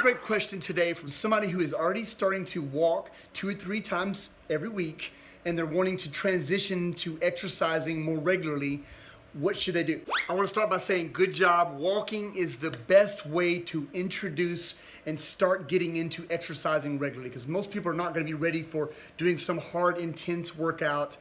great question today from somebody who is already starting to walk 2 or 3 times every week and they're wanting to transition to exercising more regularly. What should they do? I want to start by saying good job. Walking is the best way to introduce and start getting into exercising regularly, because most people are not going to be ready for doing some hard, intense workout.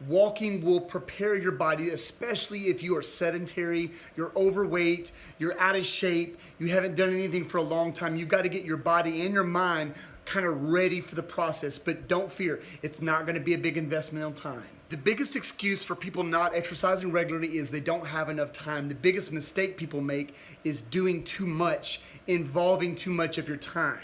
Walking will prepare your body, especially if you are sedentary, you're overweight, you're out of shape, you haven't done anything for a long time. You've got to get your body and your mind kind of ready for the process. But don't fear, it's not going to be a big investment in time. The biggest excuse for people not exercising regularly is they don't have enough time. The biggest mistake people make is doing too much, involving too much of your time.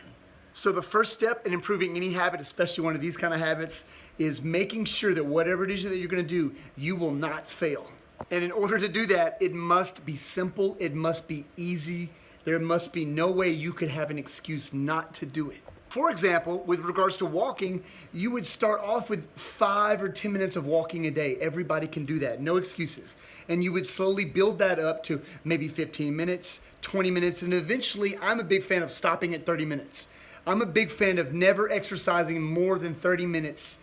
So the first step in improving any habit, especially one of these kind of habits, is making sure that whatever it is that you're going to do, you will not fail. And in order to do that, it must be simple, it must be easy, there must be no way you could have an excuse not to do it. For example, with regards to walking, you would start off with 5 or 10 minutes of walking a day. Everybody can do that, no excuses. And you would slowly build that up to maybe 15 minutes, 20 minutes, and eventually I'm a big fan of stopping at 30 minutes. I'm a big fan of never exercising more than 30 minutes,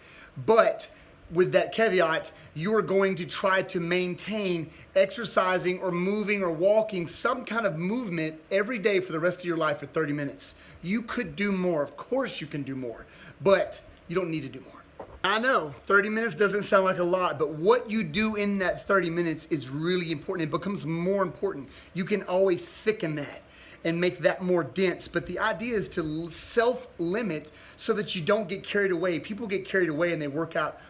but with that caveat, you are going to try to maintain exercising or moving or walking some kind of movement every day for the rest of your life for 30 minutes. You could do more. Of course you can do more, but you don't need to do more. I know 30 minutes doesn't sound like a lot, but what you do in that 30 minutes is really important. It becomes more important. You can always thicken that and make that more dense. But the idea is to self-limit so that you don't get carried away. People get carried away and they work out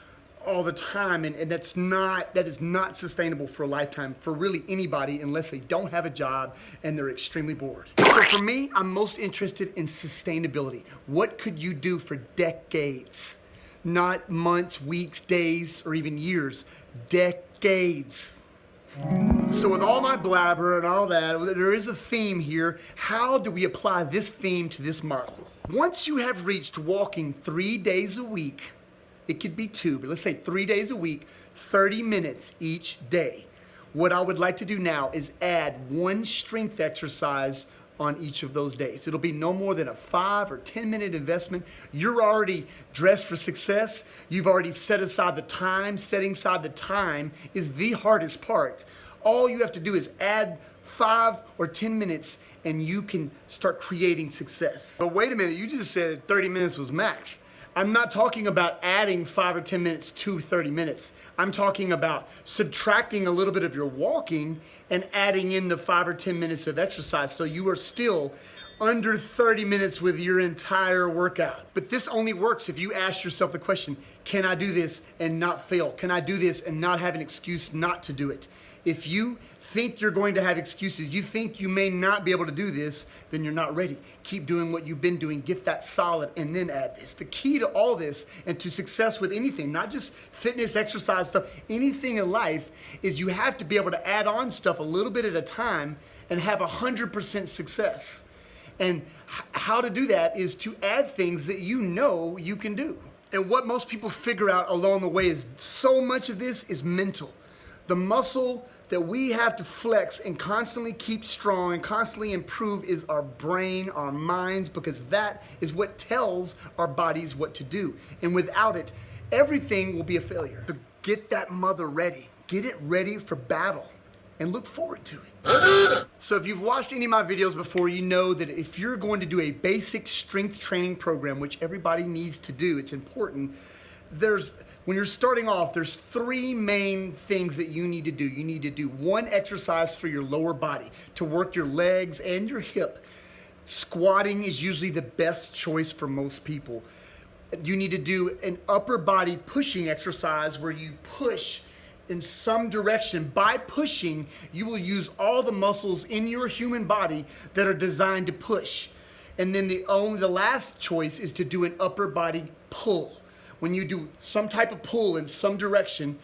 all the time, and that is not sustainable for a lifetime for really anybody unless they don't have a job and they're extremely bored. So for me, I'm most interested in sustainability. What could you do for decades? Not months, weeks, days, or even years. Decades. So with all my blabber and all that, there is a theme here. How do we apply this theme to this model? Once you have reached walking 3 days a week, it could be 2, but let's say 3 days a week, 30 minutes each day. What I would like to do now is add 1 strength exercise on each of those days. It'll be no more than a 5 or 10 minute investment. You're already dressed for success. You've already set aside the time. Setting aside the time is the hardest part. All you have to do is add 5 or 10 minutes and you can start creating success. But wait a minute, you just said 30 minutes was max. I'm not talking about adding 5 or 10 minutes to 30 minutes. I'm talking about subtracting a little bit of your walking and adding in the 5 or 10 minutes of exercise, so you are still under 30 minutes with your entire workout. But this only works if you ask yourself the question, can I do this and not fail? Can I do this and not have an excuse not to do it? If you think you're going to have excuses, you think you may not be able to do this, then you're not ready. Keep doing what you've been doing, get that solid, and then add this. The key to all this and to success with anything, not just fitness, exercise stuff, anything in life, is you have to be able to add on stuff a little bit at a time and have 100% success. And how to do that is to add things that you know you can do. And what most people figure out along the way is so much of this is mental. The muscle that we have to flex and constantly keep strong and constantly improve is our brain, our minds, because that is what tells our bodies what to do. And without it, everything will be a failure. So get that mother ready. Get it ready for battle and look forward to it. So if you've watched any of my videos before, you know that if you're going to do a basic strength training program, which everybody needs to do, it's important, when you're starting off, there's 3 main things that you need to do. You need to do 1 exercise for your lower body to work your legs and your hip. Squatting is usually the best choice for most people. You need to do an upper body pushing exercise where you push in some direction. By pushing, you will use all the muscles in your human body that are designed to push. And then the last choice is to do an upper body pull. When you do some type of pull in some direction,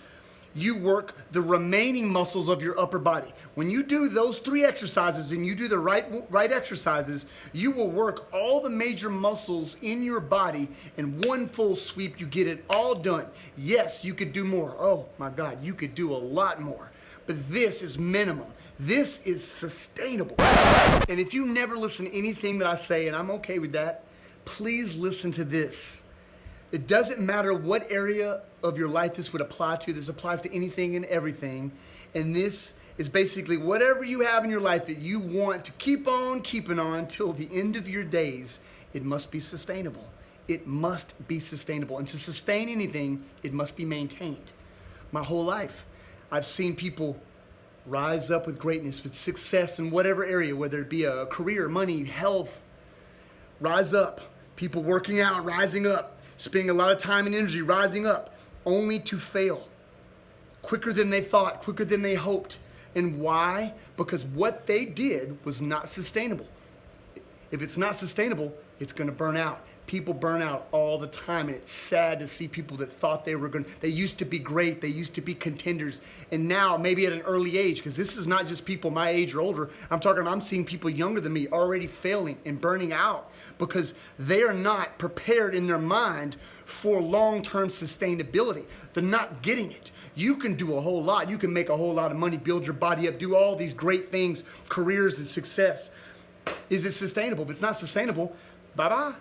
you work the remaining muscles of your upper body. When you do those 3 exercises and you do the right exercises, you will work all the major muscles in your body in one full sweep. You get it all done. Yes, you could do more. Oh my God, you could do a lot more. But this is minimum. This is sustainable. And if you never listen to anything that I say, and I'm okay with that, please listen to this. It doesn't matter what area of your life this would apply to. This applies to anything and everything. And this is basically whatever you have in your life that you want to keep on keeping on till the end of your days, it must be sustainable. It must be sustainable. And to sustain anything, it must be maintained. My whole life, I've seen people rise up with greatness, with success in whatever area, whether it be a career, money, health, rise up. People working out, rising up, spending a lot of time and energy rising up, only to fail quicker than they thought, quicker than they hoped. And why? Because what they did was not sustainable. If it's not sustainable, it's going to burn out. People burn out all the time, and it's sad to see people that thought they used to be great, they used to be contenders, and now maybe at an early age, because this is not just people my age or older, I'm seeing people younger than me already failing and burning out because they are not prepared in their mind for long-term sustainability. They're not getting it. You can do a whole lot. You can make a whole lot of money, build your body up, do all these great things, careers and success. Is it sustainable? If it's not sustainable, bye-bye.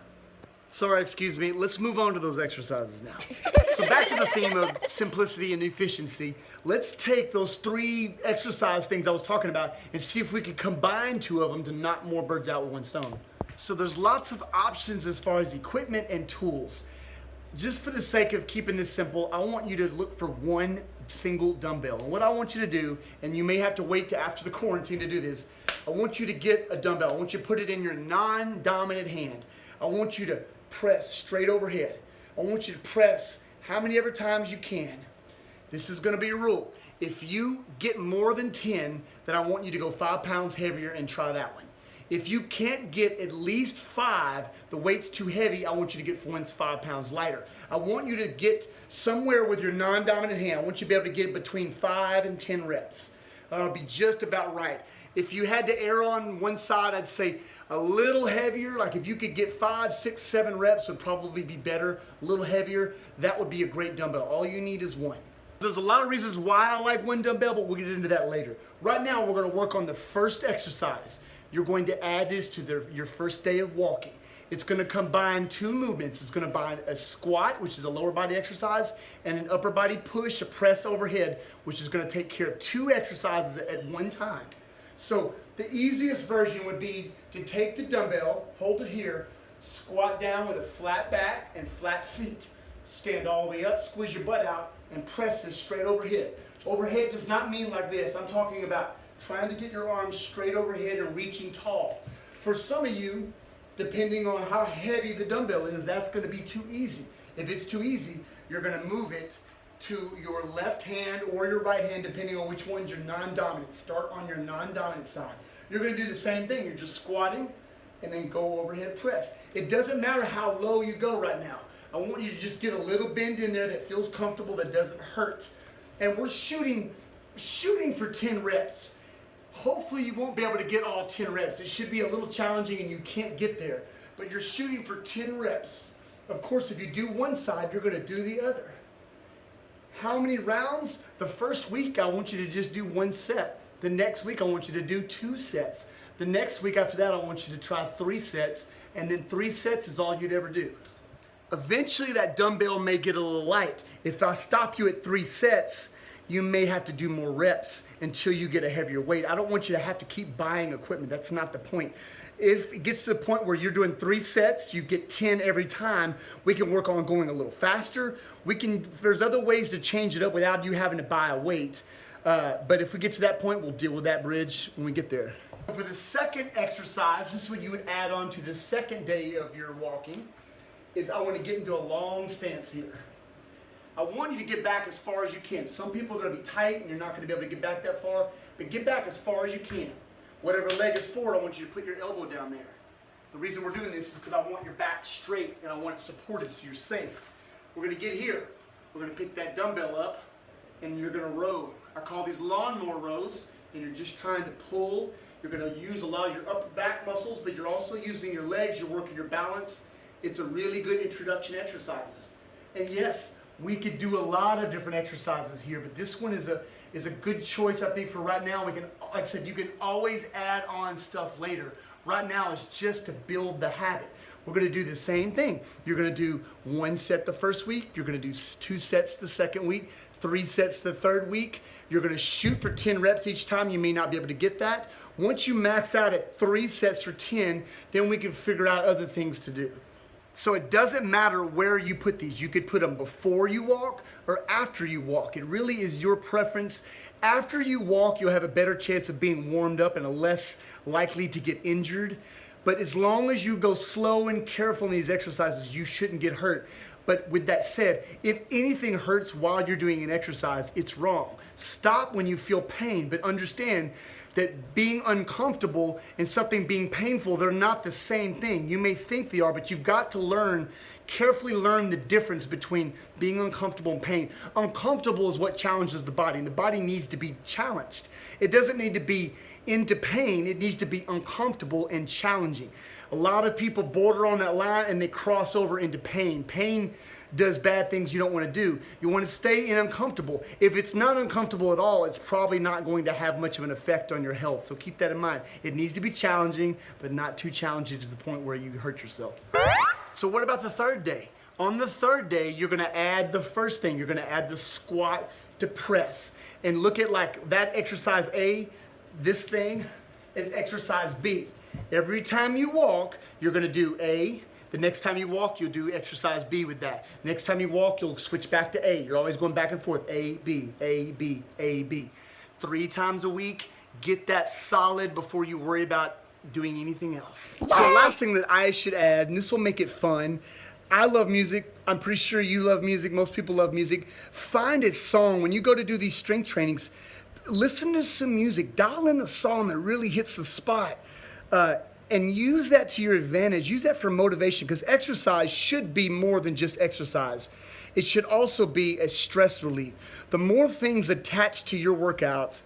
Sorry, excuse me. Let's move on to those exercises now. So back to the theme of simplicity and efficiency. Let's take those 3 exercise things I was talking about and see if we could combine 2 of them to knock more birds out with one stone. So there's lots of options as far as equipment and tools. Just for the sake of keeping this simple, I want you to look for one single dumbbell. And what I want you to do, and you may have to wait to after the quarantine to do this, I want you to get a dumbbell. I want you to put it in your non-dominant hand. I want you to press straight overhead. I want you to press how many ever times you can. This is going to be a rule. If you get more than 10, then I want you to go 5 pounds heavier and try that one. If you can't get at least 5, the weight's too heavy, I want you to get ones 5 pounds lighter. I want you to get somewhere with your non-dominant hand. I want you to be able to get between 5 and 10 reps. That'll be just about right. If you had to err on one side, I'd say a little heavier. Like if you could get 5, 6, 7 reps would probably be better. A little heavier, that would be a great dumbbell. All you need is 1. There's a lot of reasons why I like 1 dumbbell, but we'll get into that later. Right now, we're going to work on the first exercise. You're going to add this to your first day of walking. It's going to combine 2 movements. It's going to combine a squat, which is a lower body exercise, and an upper body push, a press overhead, which is going to take care of 2 exercises at one time. So the easiest version would be to take the dumbbell, hold it here, squat down with a flat back and flat feet. Stand all the way up, squeeze your butt out, and press this straight overhead. Overhead does not mean like this. I'm talking about trying to get your arms straight overhead and reaching tall. For some of you, depending on how heavy the dumbbell is, that's going to be too easy. If it's too easy, you're going to move it to your left hand or your right hand, depending on which one's your non-dominant. Start on your non-dominant side. You're going to do the same thing. You're just squatting and then go overhead press. It doesn't matter how low you go right now. I want you to just get a little bend in there that feels comfortable, that doesn't hurt. And we're shooting for 10 reps. Hopefully you won't be able to get all 10 reps. It should be a little challenging and you can't get there. But you're shooting for 10 reps. Of course, if you do one side, you're going to do the other. How many rounds? The first week, I want you to just do 1 set. The next week, I want you to do 2 sets. The next week after that, I want you to try 3 sets. And then 3 sets is all you'd ever do. Eventually, that dumbbell may get a little light. If I stop you at 3 sets, you may have to do more reps until you get a heavier weight. I don't want you to have to keep buying equipment. That's not the point. If it gets to the point where you're doing 3 sets, you get 10 every time, we can work on going a little faster. There's other ways to change it up without you having to buy a weight. But if we get to that point, we'll deal with that bridge when we get there. For the second exercise, this is what you would add on to the second day of your walking, is I want to get into a long stance here. I want you to get back as far as you can. Some people are going to be tight and you're not going to be able to get back that far, but get back as far as you can. Whatever leg is forward, I want you to put your elbow down there. The reason we're doing this is because I want your back straight and I want it supported so you're safe. We're going to get here. We're going to pick that dumbbell up and you're going to row. I call these lawnmower rows, and you're just trying to pull. You're going to use a lot of your upper back muscles, but you're also using your legs. You're working your balance. It's a really good introduction exercises. And yes, we could do a lot of different exercises here, but this one is is a good choice, I think, for right now. We can, like I said, you can always add on stuff later. Right now is just to build the habit. We're gonna do the same thing. You're gonna do 1 set the first week, you're gonna do 2 sets the second week, 3 sets the third week. You're gonna shoot for 10 reps each time. You may not be able to get that. Once you max out at 3 sets for 10, then we can figure out other things to do. So it doesn't matter where you put these. You could put them before you walk or after you walk. It really is your preference. After you walk, you'll have a better chance of being warmed up and less likely to get injured. But as long as you go slow and careful in these exercises, you shouldn't get hurt. But with that said, if anything hurts while you're doing an exercise, it's wrong. Stop when you feel pain, but understand that being uncomfortable and something being painful, they're not the same thing. You may think they are, but you've got to carefully learn the difference between being uncomfortable and pain. Uncomfortable is what challenges the body, and the body needs to be challenged. It doesn't need to be into pain, it needs to be uncomfortable and challenging. A lot of people border on that line and they cross over into pain. Pain does bad things you don't want to do. You want to stay in uncomfortable. If it's not uncomfortable at all, it's probably not going to have much of an effect on your health. So keep that in mind. It needs to be challenging, but not too challenging to the point where you hurt yourself. So what about the third day? On the third day, you're going to add the first thing. You're going to add the squat to press. And look at like that exercise A, this thing is exercise B. Every time you walk, you're going to do A. The next time you walk, you'll do exercise B with that. Next time you walk, you'll switch back to A. You're always going back and forth. A, B, A, B, A, B. 3 times a week. Get that solid before you worry about doing anything else. So last thing that I should add, and this will make it fun. I love music. I'm pretty sure you love music. Most people love music. Find a song. When you go to do these strength trainings, listen to some music. Dial in a song that really hits the spot. And use that to your advantage. Use that for motivation, because exercise should be more than just exercise. It should also be a stress relief. The more things attached to your workout,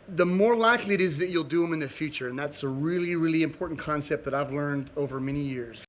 the more likely it is that you'll do them in the future. And that's a really, really important concept that I've learned over many years.